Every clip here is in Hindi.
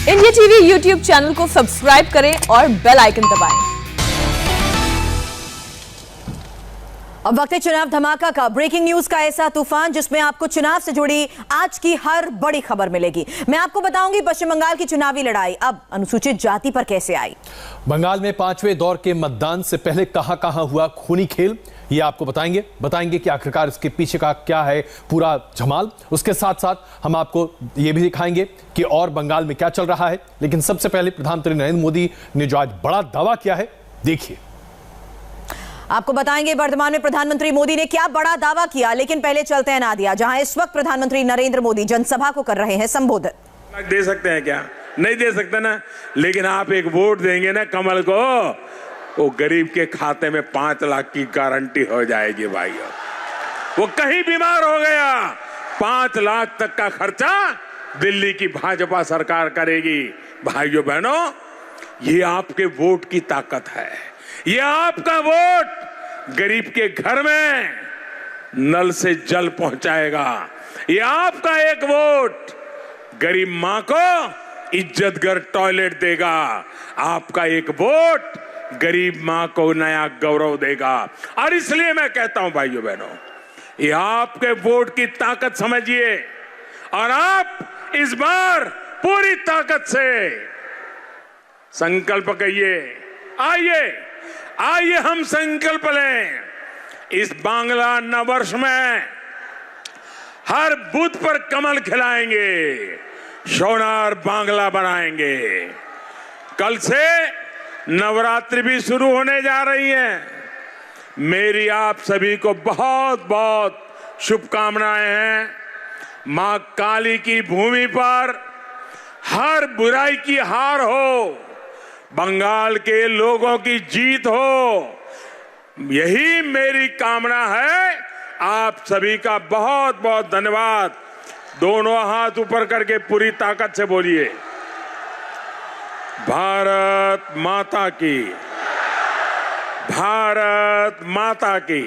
इंडिया टीवी यूट्यूब चैनल को सब्सक्राइब करें और बेल आइकन दबाएं। अब वक्त है चुनाव धमाका का। ब्रेकिंग न्यूज का ऐसा तूफान जिसमें आपको चुनाव से जुड़ी आज की हर बड़ी खबर मिलेगी। मैं आपको बताऊंगी पश्चिम बंगाल की चुनावी लड़ाई अब अनुसूचित जाति पर कैसे आई। बंगाल में 5वें दौर के मतदान से पहले कहां हुआ खूनी खेल, ये आपको बताएंगे कि आखिरकार इसके पीछे का क्या है पूरा जमाल। उसके साथ साथ हम आपको ये भी दिखाएंगे कि और बंगाल में क्या चल रहा है। लेकिन सबसे पहले प्रधानमंत्री नरेंद्र मोदी ने जो आज बड़ा दावा किया है, देखिए। आपको बताएंगे वर्तमान में प्रधानमंत्री मोदी ने क्या बड़ा दावा किया। लेकिन पहले चलते हैं नादिया, जहां इस वक्त प्रधानमंत्री नरेंद्र मोदी जनसभा को कर रहे हैं संबोधित। दे सकते हैं क्या? नहीं दे सकते ना, लेकिन आप एक वोट देंगे ना कमल को, वो गरीब के खाते में 5 लाख की गारंटी हो जाएगी भाइयों। वो कहीं बीमार हो गया, 5 लाख तक का खर्चा दिल्ली की भाजपा सरकार करेगी। भाइयों बहनों, ये आपके वोट की ताकत है। ये आपका वोट गरीब के घर में नल से जल पहुंचाएगा। ये आपका एक वोट गरीब मां को इज्जतगर टॉयलेट देगा। आपका एक वोट गरीब मां को नया गौरव देगा। और इसलिए मैं कहता हूं भाइयों बहनों, ये आपके वोट की ताकत समझिए और आप इस बार पूरी ताकत से संकल्प करिए। आइए हम संकल्प लें, इस बांग्ला नववर्ष में हर बूथ पर कमल खिलाएंगे, सोनार बांग्ला बनाएंगे। कल से नवरात्रि भी शुरू होने जा रही है। मेरी आप सभी को बहुत बहुत शुभकामनाएं हैं। मां काली की भूमि पर हर बुराई की हार हो, बंगाल के लोगों की जीत हो, यही मेरी कामना है। आप सभी का बहुत बहुत धन्यवाद। दोनों हाथ ऊपर करके पूरी ताकत से बोलिए, भारत माता की, भारत माता की,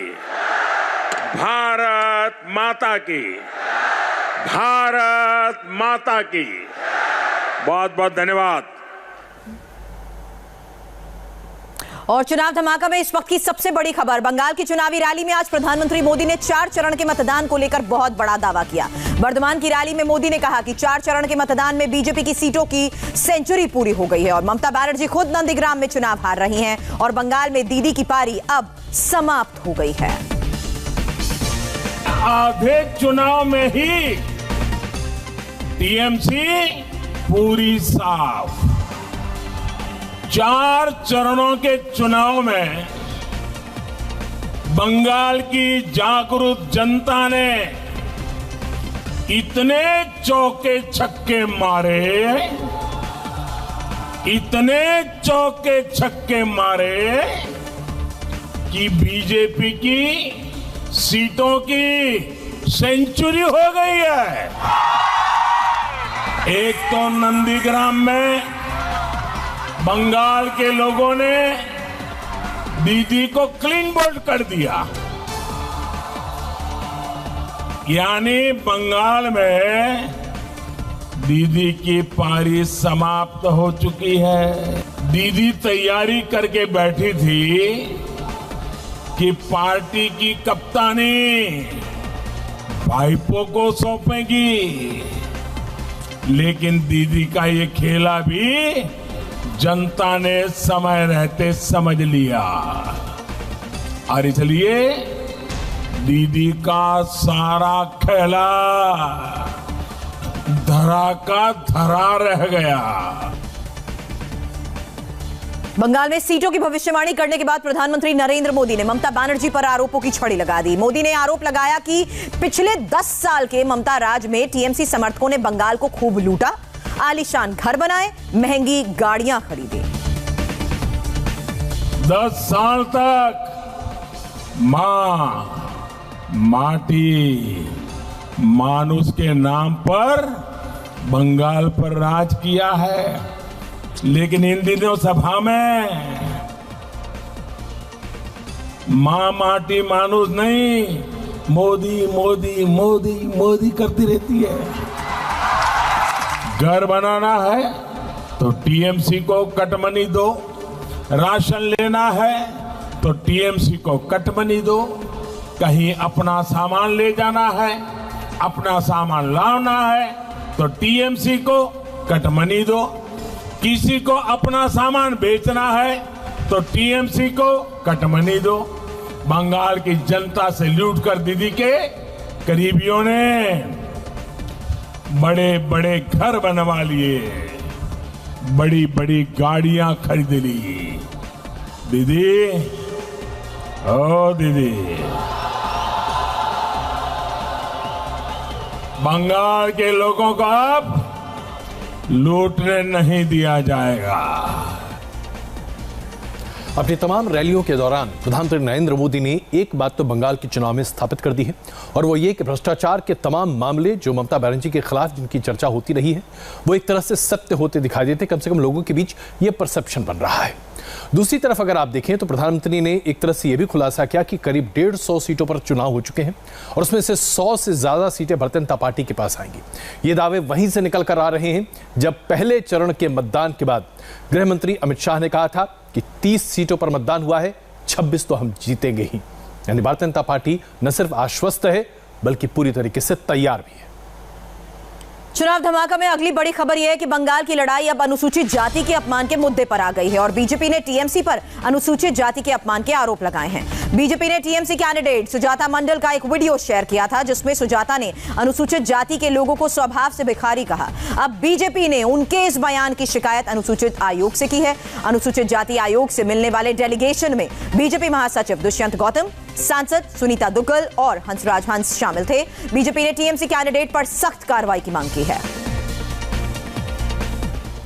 भारत माता की, भारत माता की। बहुत बहुत धन्यवाद। और चुनाव धमाका में इस वक्त की सबसे बड़ी खबर, बंगाल की चुनावी रैली में आज प्रधानमंत्री मोदी ने 4 चरण के मतदान को लेकर बहुत बड़ा दावा किया। वर्धमान की रैली में मोदी ने कहा कि 4 चरण के मतदान में बीजेपी की सीटों की सेंचुरी पूरी हो गई है और ममता बनर्जी खुद नंदीग्राम में चुनाव हार रही हैं और बंगाल में दीदी की पारी अब समाप्त हो गई है। आधे चुनाव में ही टीएमसी पूरी साफ। 4 चरणों के चुनाव में बंगाल की जागरूक जनता ने इतने चौके छक्के मारे, इतने चौके छक्के मारे कि बीजेपी की सीटों की सेंचुरी हो गई है। एक तो नंदीग्राम में बंगाल के लोगों ने दीदी को क्लीन बोल्ड कर दिया, यानी बंगाल में दीदी की पारी समाप्त हो चुकी है। दीदी तैयारी करके बैठी थी कि पार्टी की कप्तानी भाईपो को सौंपेगी, लेकिन दीदी का ये खेला भी जनता ने समय रहते समझ लिया और इसलिए दीदी का सारा खेला धरा का धरा रह गया। बंगाल में सीटों की भविष्यवाणी करने के बाद प्रधानमंत्री नरेंद्र मोदी ने ममता बनर्जी पर आरोपों की छड़ी लगा दी। मोदी ने आरोप लगाया कि पिछले 10 साल के ममता राज में टीएमसी समर्थकों ने बंगाल को खूब लूटा, आलीशान घर बनाए, महंगी गाड़ियां खरीदी। 10 साल तक मां माटी मानुष के नाम पर बंगाल पर राज किया है, लेकिन इन दिनों सभा में मां माटी मानुष नहीं, मोदी मोदी मोदी मोदी करती रहती है। घर बनाना है तो टीएमसी को कट मनी दो, राशन लेना है तो टीएमसी को कट मनी दो, कहीं अपना सामान ले जाना है, अपना सामान लाना है तो टीएमसी को कट मनी दो, किसी को अपना सामान बेचना है तो टीएमसी को कट मनी दो। बंगाल की जनता से लूट कर दीदी के करीबियों ने बड़े बड़े घर बनवा लिए, बड़ी बड़ी गाड़ियां खरीद ली। दीदी, ओ दीदी, बंगाल के लोगों को अब लूटने नहीं दिया जाएगा। अपनी तमाम रैलियों के दौरान प्रधानमंत्री नरेंद्र मोदी ने एक बात तो बंगाल के चुनाव में स्थापित कर दी है, और वो ये कि भ्रष्टाचार के तमाम मामले जो ममता बनर्जी के खिलाफ जिनकी चर्चा होती रही है वो एक तरह से सत्य होते दिखाई देते, कम से कम लोगों के बीच ये परसेप्शन बन रहा है। दूसरी तरफ अगर आप देखें तो प्रधानमंत्री ने एक तरह से यह भी खुलासा किया कि करीब 150 सीटों पर चुनाव हो चुके हैं और उसमें से 100 से ज्यादा सीटें भारतीय जनता पार्टी के पास आएंगी। ये दावे वहीं से निकल कर आ रहे हैं जब पहले चरण के मतदान के बाद गृह मंत्री अमित शाह ने कहा था कि 30 सीटों पर मतदान हुआ है, 26 तो हम जीतेंगे ही। यानी भारतीय जनता पार्टी न सिर्फ आश्वस्त है बल्कि पूरी तरीके से तैयार भी है। चुनाव धमाका में अगली बड़ी खबर यह है कि बंगाल की लड़ाई अब अनुसूचित जाति के अपमान के मुद्दे पर आ गई है और बीजेपी ने टीएमसी पर अनुसूचित जाति के अपमान के आरोप लगाए हैं। बीजेपी ने टीएमसी कैंडिडेट सुजाता मंडल का एक वीडियो शेयर किया था जिसमें सुजाता ने अनुसूचित जाति के लोगों को स्वभाव से भिखारी कहा। अब बीजेपी ने उनके इस बयान की शिकायत अनुसूचित आयोग से की है। अनुसूचित जाति आयोग से मिलने वाले डेलीगेशन में बीजेपी महासचिव दुष्यंत गौतम, सांसद सुनीता दुग्गल और हंसराज हंस शामिल थे। बीजेपी ने टीएमसी कैंडिडेट पर सख्त कार्रवाई की मांग की है।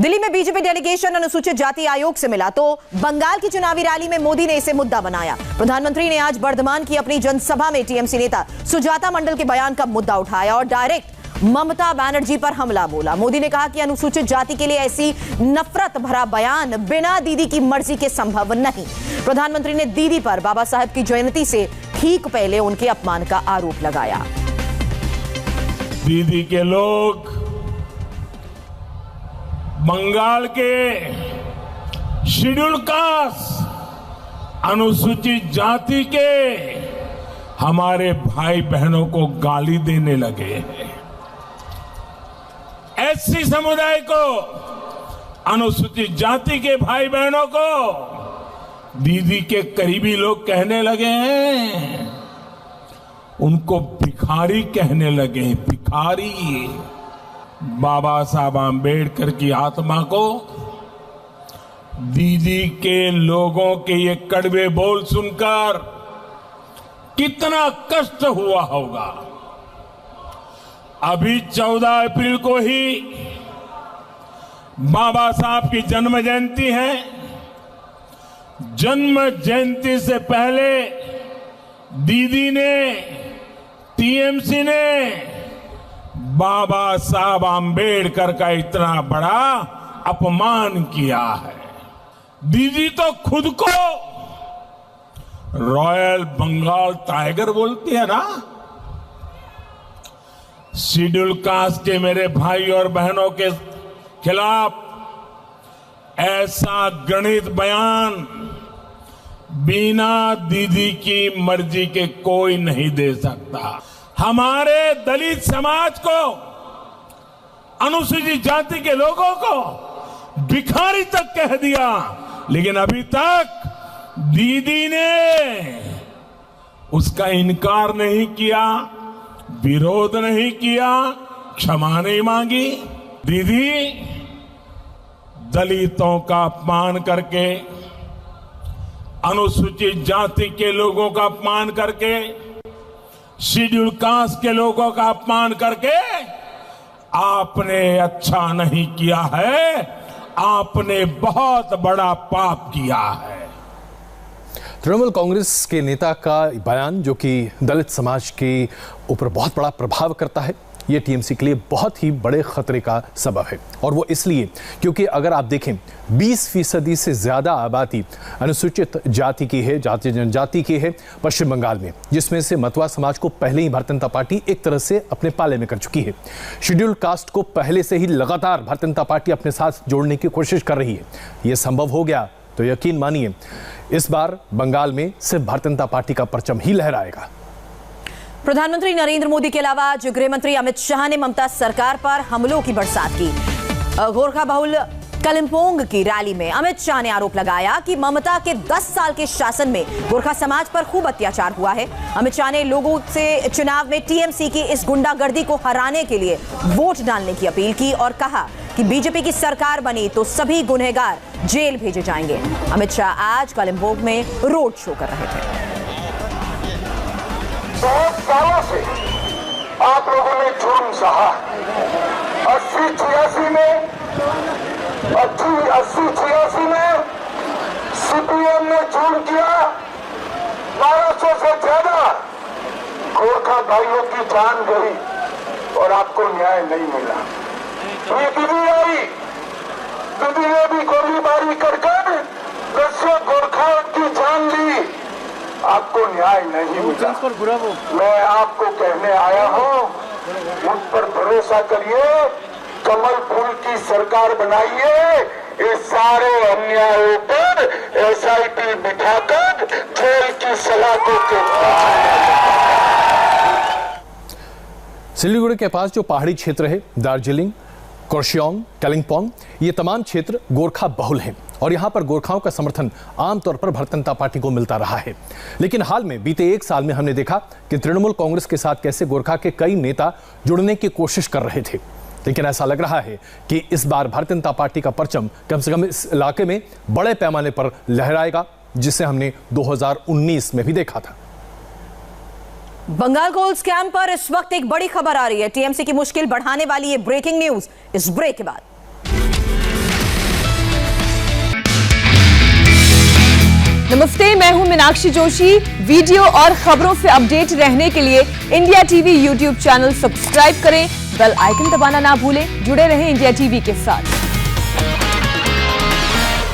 दिल्ली में बीजेपी डेलीगेशन अनुसूचित जाति आयोग से मिला तो बंगाल की चुनावी रैली में मोदी ने इसे मुद्दा बनाया। प्रधानमंत्री ने आज बर्धमान की अपनी जनसभा में टीएमसी नेता सुजाता मंडल के बयान का मुद्दा उठाया और डायरेक्ट ममता बनर्जी पर हमला बोला। मोदी ने कहा कि अनुसूचित जाति के लिए ऐसी नफरत भरा बयान बिना दीदी की मर्जी के संभव नहीं। प्रधानमंत्री ने दीदी पर बाबा साहब की जयंती से ठीक पहले उनके अपमान का आरोप लगाया। दीदी के लोग बंगाल के शेड्यूल कास्ट अनुसूचित जाति के हमारे भाई बहनों को गाली देने लगे हैं। एससी समुदाय को, अनुसूचित जाति के भाई बहनों को दीदी के करीबी लोग कहने लगे हैं, उनको भिखारी कहने लगे हैं, भिखारी। बाबा साहब आंबेडकर की आत्मा को दीदी के लोगों के ये कड़वे बोल सुनकर कितना कष्ट हुआ होगा। अभी 14 अप्रैल को ही बाबा साहब की जन्म जयंती है। जन्म जयंती से पहले दीदी ने, टीएमसी ने बाबा साहब आंबेडकर का इतना बड़ा अपमान किया है। दीदी तो खुद को रॉयल बंगाल टाइगर बोलती है ना। शेड्यूल कास्ट के मेरे भाई और बहनों के खिलाफ ऐसा घृणित बयान बिना दीदी की मर्जी के कोई नहीं दे सकता। हमारे दलित समाज को, अनुसूचित जाति के लोगों को भिखारी तक कह दिया, लेकिन अभी तक दीदी ने उसका इनकार नहीं किया, विरोध नहीं किया, क्षमा नहीं मांगी। दीदी दलितों का अपमान करके, अनुसूचित जाति के लोगों का अपमान करके, शेड्यूल कास्ट के लोगों का अपमान करके आपने अच्छा नहीं किया है, आपने बहुत बड़ा पाप किया है। तृणमूल कांग्रेस के नेता का बयान जो कि दलित समाज के ऊपर बहुत बड़ा प्रभाव करता है, ये टीएमसी के लिए बहुत ही बड़े खतरे का सबब है। और वो इसलिए क्योंकि अगर आप देखें 20% से ज्यादा आबादी अनुसूचित जाति की है, जाति जनजाति की है पश्चिम बंगाल में, जिसमें से मतवा समाज को पहले ही भारतीय जनता पार्टी एक तरह से अपने पाले में कर चुकी है। शेड्यूल कास्ट को पहले से ही लगातार भारतीय जनता पार्टी अपने साथ जोड़ने की कोशिश कर रही है। यह संभव हो गया तो यकीन मानिए इस बार बंगाल में सिर्फ भारतीय जनता पार्टी का परचम ही लहराएगा। प्रधानमंत्री नरेंद्र मोदी के अलावा आज गृह मंत्री अमित शाह ने ममता सरकार पर हमलों की बरसात की। गोरखा बहुल कालिम्पोंग की रैली में अमित शाह ने आरोप लगाया कि ममता के 10 साल के शासन में गोरखा समाज पर खूब अत्याचार हुआ है। अमित शाह ने लोगों से चुनाव में टीएमसी की इस गुंडागर्दी को हराने के लिए वोट डालने की अपील की और कहा कि बीजेपी की सरकार बनी तो सभी गुनहगार जेल भेजे जाएंगे। अमित शाह आज कालिम्पोंग में रोड शो कर रहे थे। बहुत सालों से आप लोगों ने जुर्म सहा। 80-86 में सीपीएम ने जुर्म किया। 1200 से ज्यादा गोरखा भाइयों की जान गई और आपको न्याय नहीं मिला। ये दीदी आई, दीदी ने भी गोलीबारी कर 10 गोरखा की जान ली, आपको न्याय नहीं मिला। मैं आपको कहने आया हूं, मुझ पर भरोसा करिए, कमल फूल की सरकार बनाइए। इस सारे अन्यायों पर एसआईटी बिठाकर जेल की सलाखों के सिलीगुड़ी के पास जो पहाड़ी क्षेत्र है, दार्जिलिंग, कोर्शियोंग, कालिम्पोंग, ये तमाम क्षेत्र गोरखा बहुल हैं और यहां पर गोरखाओं का समर्थन आमतौर पर भारतीय जनता पार्टी को मिलता रहा है। लेकिन हाल में बीते 1 साल में हमने देखा कि तृणमूल कांग्रेस के साथ कैसे गोरखा के कई नेता जुड़ने की कोशिश कर रहे थे। लेकिन ऐसा लग रहा है कि इस बार भारतीय जनता पार्टी का परचम कम से कम इस इलाके में बड़े पैमाने पर लहराएगा, जिसे हमने 2019 में भी देखा था। बंगाल गोल्ड स्कैम पर इस वक्त एक बड़ी खबर आ रही है। टीएमसी की मुश्किल बढ़ाने वाली ये ब्रेकिंग न्यूज इस ब्रेक के बाद। नमस्ते, मैं हूं मीनाक्षी जोशी। वीडियो और खबरों से अपडेट रहने के लिए India TV YouTube channel subscribe करें, बेल आइकन दबाना ना भूलें। जुड़े रहें इंडिया टीवी के साथ।